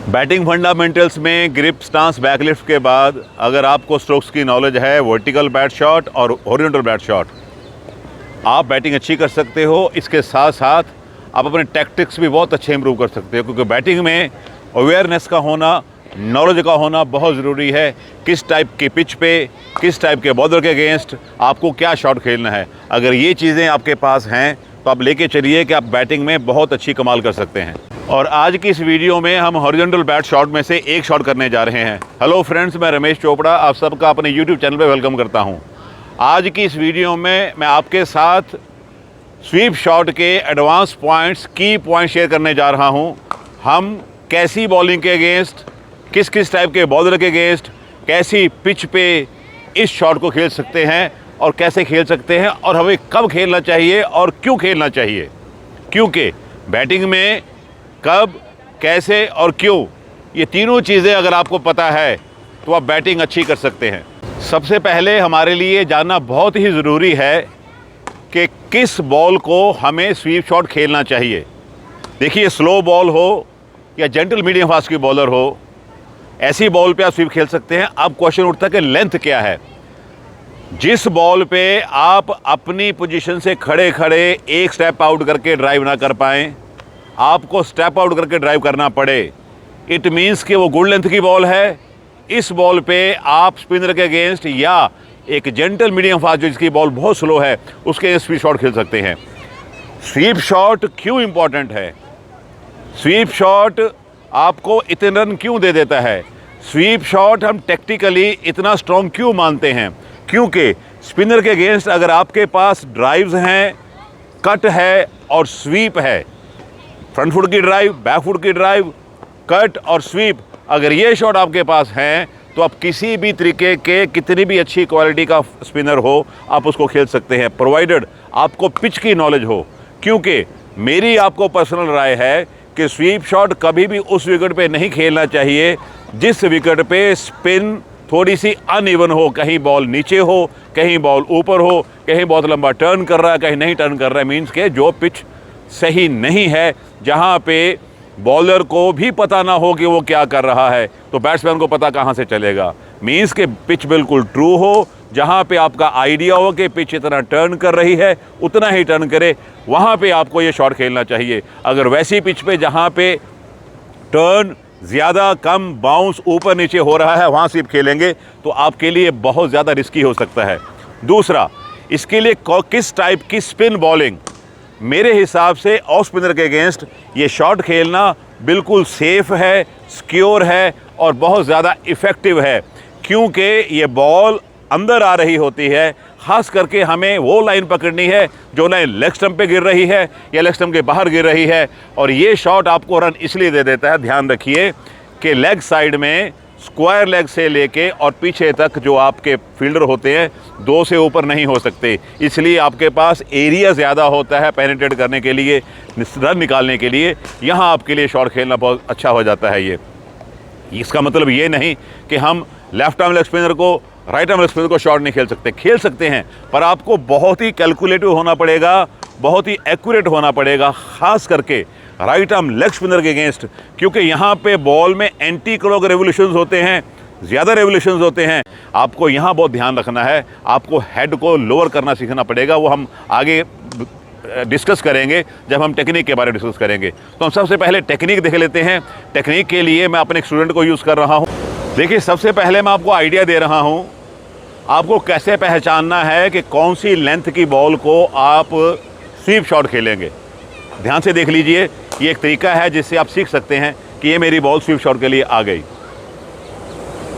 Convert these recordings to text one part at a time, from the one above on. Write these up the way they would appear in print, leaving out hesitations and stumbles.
Batting fundamentals में grip, stance, backlift के बाद अगर आपको स्ट्रोक्स की नॉलेज है, वर्टिकल बैट शॉट और हॉरिजॉन्टल बैट शॉट, आप बैटिंग अच्छी कर सकते हो। इसके साथ साथ आप अपने टैक्टिक्स भी बहुत अच्छे इंप्रूव कर सकते हो, क्योंकि बैटिंग में अवेयरनेस का होना, नॉलेज का होना बहुत ज़रूरी है। किस टाइप के पिच पे, किस टाइप के बॉलर के अगेंस्ट आपको क्या शॉट खेलना है। अगर ये चीज़ें आपके पास हैं तो आप लेके चलिए कि आप बैटिंग में बहुत अच्छी कमाल कर सकते हैं। और आज की इस वीडियो में हम हॉरिजॉन्टल बैट शॉट में से एक शॉट करने जा रहे हैं। हेलो फ्रेंड्स, मैं रमेश चोपड़ा आप सबका अपने यूट्यूब चैनल पे वेलकम करता हूं। आज की इस वीडियो में मैं आपके साथ स्वीप शॉट के एडवांस पॉइंट्स, की पॉइंट शेयर करने जा रहा हूं। हम कैसी बॉलिंग के अगेंस्ट, किस किस टाइप के बॉलर के अगेंस्ट, कैसी पिच पे इस शॉट को खेल सकते हैं और कैसे खेल सकते हैं, और हमें कब खेलना चाहिए और क्यों खेलना चाहिए। क्योंकि बैटिंग में कब, कैसे और क्यों, ये तीनों चीज़ें अगर आपको पता है तो आप बैटिंग अच्छी कर सकते हैं। सबसे पहले हमारे लिए जानना बहुत ही ज़रूरी है कि किस बॉल को हमें स्वीप शॉट खेलना चाहिए। देखिए, स्लो बॉल हो या जेंटल मीडियम फास्ट की बॉलर हो, ऐसी बॉल पे आप स्वीप खेल सकते हैं। अब क्वेश्चन उठता है कि लेंथ क्या है। जिस बॉल पे आप अपनी पोजीशन से खड़े खड़े एक स्टेप आउट करके ड्राइव ना कर पाएँ, आपको स्टेप आउट करके ड्राइव करना पड़े, इट मीन्स कि वो गुड लेंथ की बॉल है। इस बॉल पे आप स्पिनर के अगेंस्ट या एक जेंटल मीडियम फास्ट जिसकी बॉल बहुत स्लो है उसके अगेंस्ट स्वीप शॉट खेल सकते हैं। स्वीप शॉट क्यों इंपॉर्टेंट है? स्वीप शॉट आपको इतने रन क्यों दे देता है? स्वीप शॉट हम टेक्टिकली इतना स्ट्रॉन्ग क्यों मानते हैं? क्योंकि स्पिनर के अगेंस्ट अगर आपके पास ड्राइव्स हैं, कट है और स्वीप है, फ्रंट फुट की ड्राइव, बैक फुट की ड्राइव, कट और स्वीप, अगर ये शॉट आपके पास हैं तो आप किसी भी तरीके के, कितनी भी अच्छी क्वालिटी का स्पिनर हो, आप उसको खेल सकते हैं, प्रोवाइडेड आपको पिच की नॉलेज हो। क्योंकि मेरी आपको पर्सनल राय है कि स्वीप शॉट कभी भी उस विकेट पे नहीं खेलना चाहिए जिस विकेट पे स्पिन थोड़ी सी अनइवन हो। कहीं बॉल नीचे हो, कहीं बॉल ऊपर हो, कहीं बहुत लंबा टर्न कर रहा है, कहीं नहीं टर्न कर रहा है। मीन्स के जो पिच सही नहीं है, जहाँ पे बॉलर को भी पता ना हो कि वो क्या कर रहा है, तो बैट्समैन को पता कहाँ से चलेगा। मीन्स के पिच बिल्कुल ट्रू हो, जहाँ पे आपका आइडिया हो कि पिच इतना टर्न कर रही है उतना ही टर्न करे, वहाँ पे आपको ये शॉट खेलना चाहिए। अगर वैसी पिच पे जहाँ पे टर्न ज़्यादा कम, बाउंस ऊपर नीचे हो रहा है, वहाँ स्वीप खेलेंगे तो आपके लिए बहुत ज़्यादा रिस्की हो सकता है। दूसरा, इसके लिए किस टाइप की स्पिन बॉलिंग, मेरे हिसाब से ऑफ स्पिनर के अगेंस्ट ये शॉट खेलना बिल्कुल सेफ़ है, सिक्योर है और बहुत ज़्यादा इफ़ेक्टिव है। क्योंकि ये बॉल अंदर आ रही होती है, ख़ास करके हमें वो लाइन पकड़नी है जो लाइन लेग स्टंप पे गिर रही है या लेग स्टंप के बाहर गिर रही है, और ये शॉट आपको रन इसलिए दे देता है। ध्यान रखिए कि लेग साइड में स्क्वायर लेग से लेके और पीछे तक जो आपके फील्डर होते हैं 2 से ऊपर नहीं हो सकते, इसलिए आपके पास एरिया ज़्यादा होता है पेनिट्रेट करने के लिए, रन निकालने के लिए। यहाँ आपके लिए शॉट खेलना बहुत अच्छा हो जाता है। ये इसका मतलब ये नहीं कि हम लेफ्ट आर्म लेग स्पिनर को, राइट आर्म लेग स्पिनर को शॉट नहीं खेल सकते, खेल सकते हैं, पर आपको बहुत ही कैलकुलेटिव होना पड़ेगा, बहुत ही एक्यूरेट होना पड़ेगा, ख़ास करके राइट आर्म लेग स्पिनर के अगेंस्ट। क्योंकि यहाँ पे बॉल में एंटी क्लॉक रेवोल्यूशंस होते हैं, ज़्यादा रेवोल्यूशंस होते हैं। आपको यहाँ बहुत ध्यान रखना है, आपको हेड को लोअर करना सीखना पड़ेगा। वो हम आगे डिस्कस करेंगे जब हम टेक्निक के बारे में डिस्कस करेंगे। तो हम सबसे पहले टेक्निक देख लेते हैं। टेक्निक के लिए मैं अपने एक स्टूडेंट को यूज़ कर रहा हूँ। देखिए, सबसे पहले मैं आपको आइडिया दे रहा हूँ आपको कैसे पहचानना है कि कौन सी लेंथ की बॉल को आप स्वीप शॉट खेलेंगे। ध्यान से देख लीजिए, ये एक तरीका है जिससे आप सीख सकते हैं कि ये मेरी बॉल स्वीप शॉट के लिए आ गई।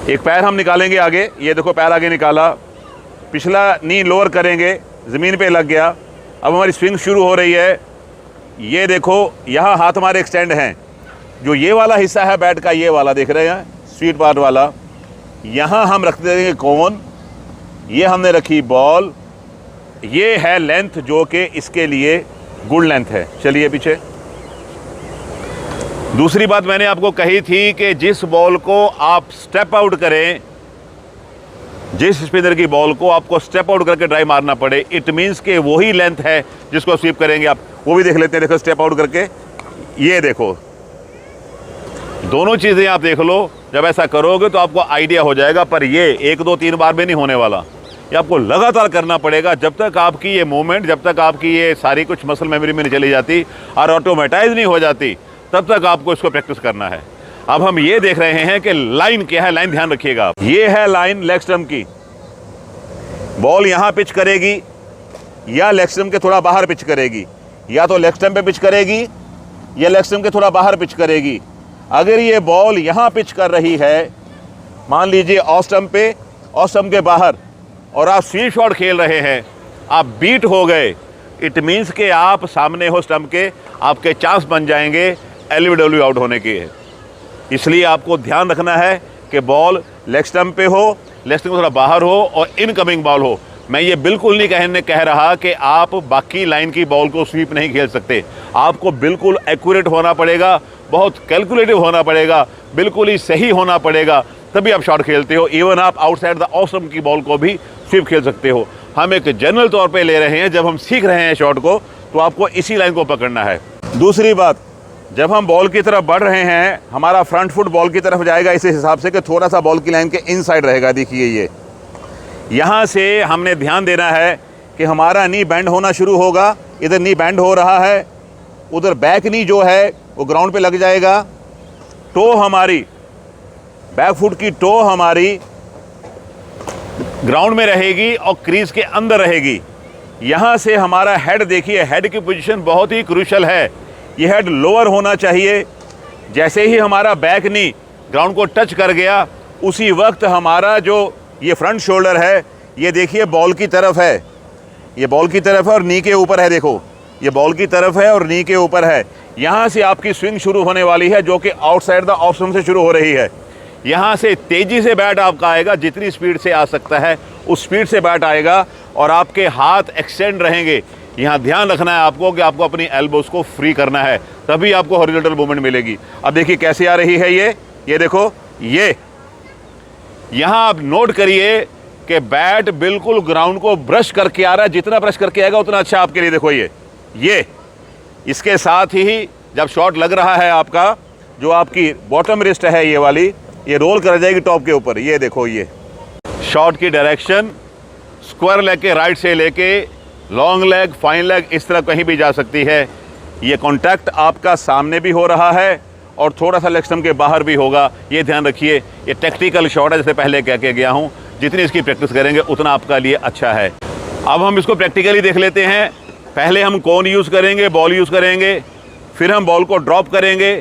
एक पैर हम निकालेंगे आगे, ये देखो पैर आगे निकाला, पिछला नी लोअर करेंगे, ज़मीन पे लग गया। अब हमारी स्विंग शुरू हो रही है। ये देखो, यहाँ हाथ हमारे एक्सटेंड हैं, जो ये वाला हिस्सा है बैट का, ये वाला देख रहे हैं स्वीट पार्ट वाला, यहाँ हम रख देंगे कोन, ये हमने रखी बॉल, ये है लेंथ जो कि इसके लिए गुड लेंथ है। चलिए पीछे। दूसरी बात मैंने आपको कही थी कि जिस बॉल को आप स्टेप आउट करें, जिस स्पिनर की बॉल को आपको स्टेप आउट करके ड्राइव मारना पड़े, इट मीन्स कि वही लेंथ है जिसको स्वीप करेंगे आप। वो भी देख लेते हैं, देखो स्टेप आउट करके, ये देखो दोनों चीज़ें आप देख लो, जब ऐसा करोगे तो आपको आइडिया हो जाएगा। पर ये 1 2 3 बार में नहीं होने वाला, ये आपको लगातार करना पड़ेगा। जब तक आपकी ये मूवमेंट, जब तक आपकी ये सारी कुछ मसल मेमोरी में नहीं चली जाती और ऑटोमेटाइज नहीं हो जाती, तब तक आपको इसको प्रैक्टिस करना है। अब हम ये देख रहे हैं कि लाइन क्या है। लाइन ध्यान रखिएगा आप, ये है लाइन लेग स्टंप की। बॉल यहाँ पिच करेगी या लेग स्टंप के थोड़ा बाहर पिच करेगी, या तो लेग स्टंप पे पिच करेगी या लेग स्टंप के थोड़ा बाहर पिच करेगी। अगर ये बॉल यहाँ पिच कर रही है, मान लीजिए ऑफ स्टंप पे, ऑफ स्टंप के बाहर, और आप स्वीप शॉट खेल रहे हैं, आप बीट हो गए, इट मीन्स कि आप सामने हो स्टंप के, आपके चांस बन जाएंगे एलबीडब्ल्यू आउट होने के। इसलिए आपको ध्यान रखना है कि बॉल लेग स्टंप पे हो, लेग स्टंप थोड़ा बाहर हो और इनकमिंग बॉल हो। मैं ये बिल्कुल नहीं कह रहा कि आप बाकी लाइन की बॉल को स्वीप नहीं खेल सकते। आपको बिल्कुल एक्यूरेट होना पड़ेगा, बहुत कैलकुलेटिव होना पड़ेगा, बिल्कुल ही सही होना पड़ेगा, तभी आप शॉट खेलते हो। इवन आप आउटसाइड द ऑफ स्टंप की बॉल को भी स्वीप खेल सकते हो। हम एक जनरल तौर पे ले रहे हैं, जब हम सीख रहे हैं शॉट को तो आपको इसी लाइन को पकड़ना है। दूसरी बात, जब हम बॉल की तरफ बढ़ रहे हैं, हमारा फ्रंट फुट बॉल की तरफ जाएगा इस हिसाब से कि थोड़ा सा बॉल की लाइन के इनसाइड रहेगा। देखिए ये यहाँ से हमने ध्यान देना है कि हमारा नी बैंड होना शुरू होगा। इधर नी बैंड हो रहा है, उधर बैक नी जो है वो ग्राउंड पे लग जाएगा। टो हमारी, बैक फुट की टो हमारी ग्राउंड में रहेगी और क्रीज के अंदर रहेगी। यहाँ से हमारा हेड, देखिए हेड की पोजीशन बहुत ही क्रूशल है। ये हेड लोअर होना चाहिए। जैसे ही हमारा बैक नी ग्राउंड को टच कर गया, उसी वक्त हमारा जो ये फ्रंट शोल्डर है, ये देखिए बॉल की तरफ है, ये बॉल की तरफ है और नी के ऊपर है। देखो ये बॉल की तरफ है और नी के ऊपर है। यहाँ से आपकी स्विंग शुरू होने वाली है, जो कि आउटसाइड द ऑफ स्टंप से शुरू हो रही है। यहाँ से तेज़ी से बैट आपका आएगा, जितनी स्पीड से आ सकता है उस स्पीड से बैट आएगा और आपके हाथ एक्सटेंड रहेंगे। यहाँ ध्यान रखना है आपको कि आपको अपनी एल्बोज को फ्री करना है, तभी आपको हॉरिजॉन्टल मूवमेंट मिलेगी। अब देखिए कैसे आ रही है ये देखो, ये यहाँ आप नोट करिए कि बैट बिल्कुल ग्राउंड को ब्रश करके आ रहा है। जितना ब्रश करके आएगा उतना अच्छा आपके लिए। देखो ये इसके साथ ही जब शॉट लग रहा है आपका, जो आपकी बॉटम रिस्ट है ये वाली, ये रोल कर जाएगी टॉप के ऊपर। ये देखो, ये शॉट की डायरेक्शन स्क्वायर लेग के राइट से लेके लॉन्ग लेग, फाइन लेग, इस तरह कहीं भी जा सकती है। ये कॉन्टैक्ट आपका सामने भी हो रहा है और थोड़ा सा लेग स्टंप के बाहर भी होगा। ये ध्यान रखिए, ये टेक्निकल शॉट है, जैसे पहले कह के गया हूँ। जितनी इसकी प्रैक्टिस करेंगे उतना आपका लिए अच्छा है। अब हम इसको प्रैक्टिकली देख लेते हैं। पहले हम कोन यूज़ करेंगे, बॉल यूज़ करेंगे, फिर हम बॉल को ड्रॉप करेंगे,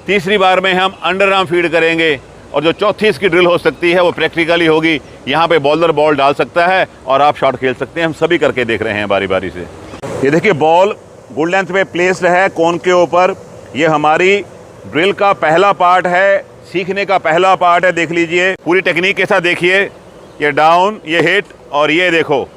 तीसरी बार में हम अंडर आर्म फीड करेंगे, और जो चौथी इसकी ड्रिल हो सकती है वो प्रैक्टिकली होगी। यहाँ पे बॉलर बॉल डाल सकता है और आप शॉट खेल सकते हैं। हम सभी करके देख रहे हैं बारी बारी से। ये देखिए बॉल गुड लेंथ पे प्लेस्ड है कोन के ऊपर। ये हमारी ड्रिल का पहला पार्ट है, सीखने का पहला पार्ट है। देख लीजिए पूरी टेक्निक के साथ, देखिए ये डाउन, ये हिट, और ये देखो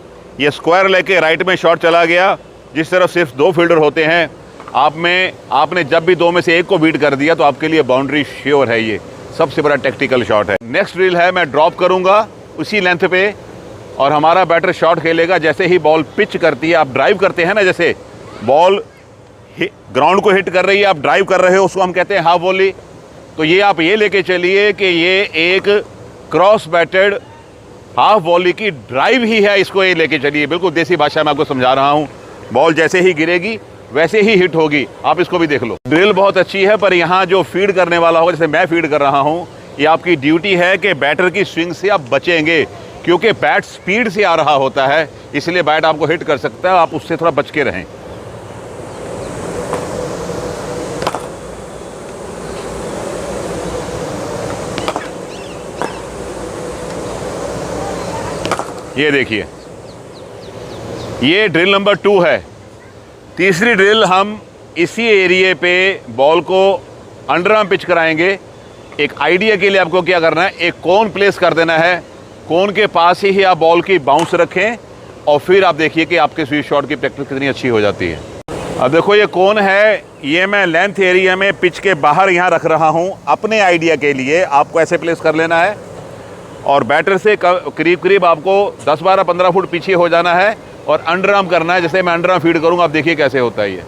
ये स्क्वायर लेके राइट में शॉट चला गया। जिस तरफ सिर्फ 2 फील्डर होते हैं, आपने जब भी 2 में से 1 को बीट कर दिया तो आपके लिए बाउंड्री श्योर है। ये सबसे बड़ा टेक्निकल शॉट है। नेक्स्ट ड्रिल है, मैं ड्रॉप करूंगा उसी लेंथ पे और हमारा बैटर शॉट खेलेगा। जैसे ही बॉल पिच करती है, आप ड्राइव करते हैं ना, जैसे बॉल ग्राउंड को हिट कर रही है, आप ड्राइव कर रहे हो, उसको हम कहते हैं हाफ वॉली। तो ये आप ये लेके चलिए कि ये एक क्रॉस बैटेड हाफ वॉली की ड्राइव ही है। इसको ये लेके चलिए, बिल्कुल देसी भाषा में आपको समझा रहा हूँ। बॉल जैसे ही गिरेगी वैसे ही हिट होगी। आप इसको भी देख लो। ड्रिल बहुत अच्छी है, पर यहाँ जो फीड करने वाला होगा, जैसे मैं फीड कर रहा हूँ, ये आपकी ड्यूटी है कि बैटर की स्विंग से आप बचेंगे, क्योंकि बैट स्पीड से आ रहा होता है, इसलिए बैट आपको हिट कर सकता है। आप उससे थोड़ा बच के रहें। ये देखिए, ये ड्रिल नंबर 2 है। तीसरी ड्रिल हम इसी एरिए पे बॉल को अंडर आर्म पिच कराएंगे। एक आइडिया के लिए आपको क्या करना है, एक कोन प्लेस कर देना है। कोन के पास ही आप बॉल की बाउंस रखें और फिर आप देखिए कि आपके स्वीप शॉट की प्रैक्टिस कितनी अच्छी हो जाती है। अब देखो ये कोन है, ये मैं लेंथ एरिया में पिच के बाहर यहाँ रख रहा हूँ अपने आइडिया के लिए। आपको ऐसे प्लेस कर लेना है और बैटर से करीब करीब आपको 10, 12, 15 फुट पीछे हो जाना है और अंडर आर्म करना है। जैसे मैं अंडर आर्म फीड करूँगा, आप देखिए कैसे होता है ये।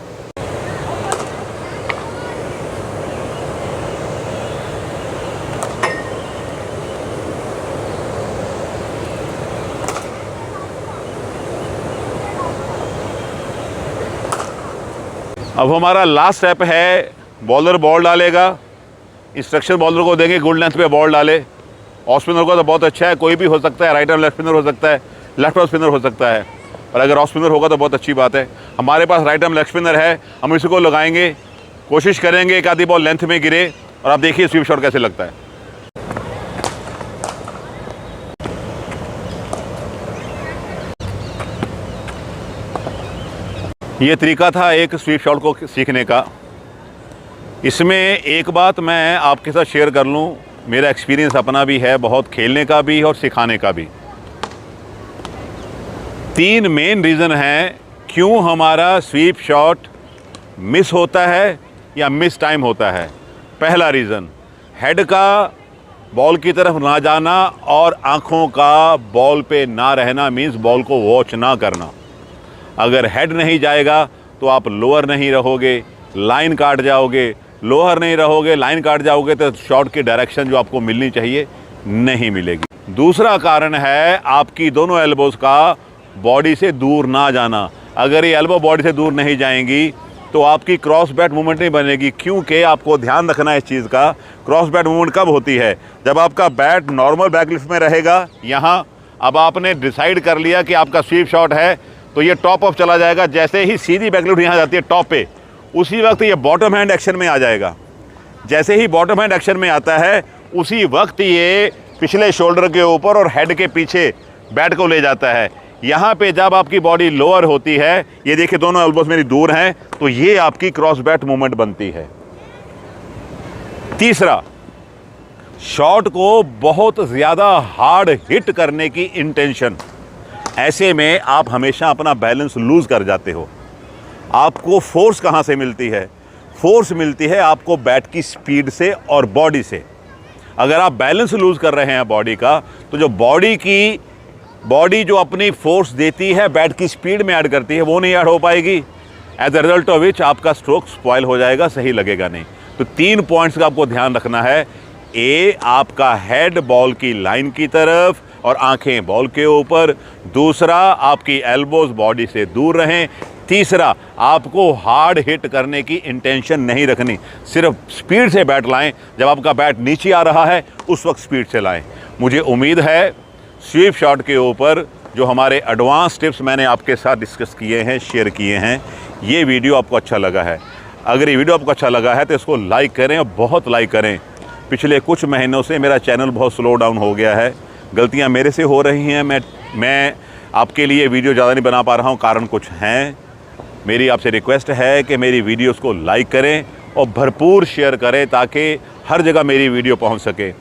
अब हमारा लास्ट स्टेप है, बॉलर बॉल डालेगा, इंस्ट्रक्शन बॉलर को देंगे गुड लेंथ पे बॉल डाले। ऑफ स्पिनर को तो बहुत अच्छा है, कोई भी हो सकता है, राइट आर्म लेफ्ट स्पिनर हो सकता है, लेफ्ट आर्म स्पिनर हो सकता है, और अगर ऑफ स्पिनर होगा तो बहुत अच्छी बात है। हमारे पास राइट आर्म लेफ्ट स्पिनर है, हम इसी को लगाएंगे, कोशिश करेंगे एक आधी बॉल लेंथ में गिरे, और आप देखिए स्वीप शॉट कैसे लगता है। ये तरीका था एक स्वीप शॉट को सीखने का। इसमें एक बात मैं आपके साथ शेयर कर लूँ, मेरा एक्सपीरियंस अपना भी है, बहुत खेलने का भी और सिखाने का भी। 3 मेन रीज़न हैं क्यों हमारा स्वीप शॉट मिस होता है या मिस टाइम होता है। पहला रीज़न, हेड का बॉल की तरफ ना जाना और आँखों का बॉल पे ना रहना, मीन्स बॉल को वॉच ना करना। अगर हेड नहीं जाएगा तो आप लोअर नहीं रहोगे, लाइन काट जाओगे, लोअर नहीं रहोगे, लाइन काट जाओगे तो शॉट की डायरेक्शन जो आपको मिलनी चाहिए नहीं मिलेगी। दूसरा कारण है आपकी दोनों एल्बोज़ का बॉडी से दूर ना जाना। अगर ये एल्बो बॉडी से दूर नहीं जाएंगी तो आपकी क्रॉस बैट मूवमेंट नहीं बनेगी, क्योंकि आपको ध्यान रखना है इस चीज़ का। क्रॉस बैट मूवमेंट कब होती है? जब आपका बैट नॉर्मल बैकलिफ्ट में रहेगा। यहाँ अब आपने डिसाइड कर लिया कि आपका स्वीप शॉट है तो ये टॉप ऑफ चला जाएगा। जैसे ही सीधी बैकलिफ्ट यहाँ जाती है टॉप पे, उसी वक्त ये बॉटम हैंड एक्शन में आ जाएगा। जैसे ही बॉटम हैंड एक्शन में आता है उसी वक्त ये पिछले शोल्डर के ऊपर और हेड के पीछे बैट को ले जाता है। यहाँ पे जब आपकी बॉडी लोअर होती है, ये देखिए दोनों एल्बोज मेरी दूर हैं, तो ये आपकी क्रॉस बैट मूवमेंट बनती है। तीसरा, शॉट को बहुत ज़्यादा हार्ड हिट करने की इंटेंशन। ऐसे में आप हमेशा अपना बैलेंस लूज़ कर जाते हो। आपको फोर्स कहाँ से मिलती है? फोर्स मिलती है आपको बैट की स्पीड से और बॉडी से। अगर आप बैलेंस लूज़ कर रहे हैं बॉडी का, तो जो बॉडी जो अपनी फोर्स देती है बैट की स्पीड में ऐड करती है, वो नहीं ऐड हो पाएगी। As a result of which आपका स्ट्रोक स्पॉइल हो जाएगा, सही लगेगा नहीं। तो 3 पॉइंट्स का आपको ध्यान रखना है। ए, आपका हेड बॉल की लाइन की तरफ और आंखें बॉल के ऊपर। दूसरा, आपकी एल्बोज बॉडी से दूर रहें। तीसरा, आपको हार्ड हिट करने की इंटेंशन नहीं रखनी, सिर्फ स्पीड से बैट लाएं। जब आपका बैट नीचे आ रहा है उस वक्त स्पीड से लाएं। मुझे उम्मीद है स्वीप शॉट के ऊपर जो हमारे एडवांस टिप्स मैंने आपके साथ डिस्कस किए हैं, शेयर किए हैं, ये वीडियो आपको अच्छा लगा है। अगर ये वीडियो आपको अच्छा लगा है तो इसको लाइक करें और बहुत लाइक करें। पिछले कुछ महीनों से मेरा चैनल बहुत स्लो डाउन हो गया है, गलतियां मेरे से हो रही हैं। मैं आपके लिए वीडियो ज़्यादा नहीं बना पा रहा हूं, कारण कुछ हैं। मेरी आपसे रिक्वेस्ट है कि मेरी वीडियोस को लाइक करें और भरपूर शेयर करें ताकि हर जगह मेरी वीडियो पहुंच सके।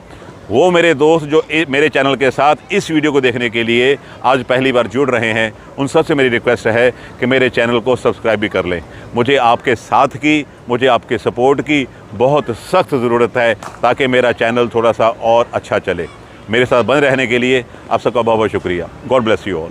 वो मेरे दोस्त जो मेरे चैनल के साथ इस वीडियो को देखने के लिए आज पहली बार जुड़ रहे हैं, उन सबसे मेरी रिक्वेस्ट है कि मेरे चैनल को सब्सक्राइब भी कर लें। मुझे आपके साथ की, मुझे आपके सपोर्ट की बहुत सख्त ज़रूरत है ताकि मेरा चैनल थोड़ा सा और अच्छा चले। मेरे साथ बने रहने के लिए आप सबका बहुत बहुत शुक्रिया। God bless you all.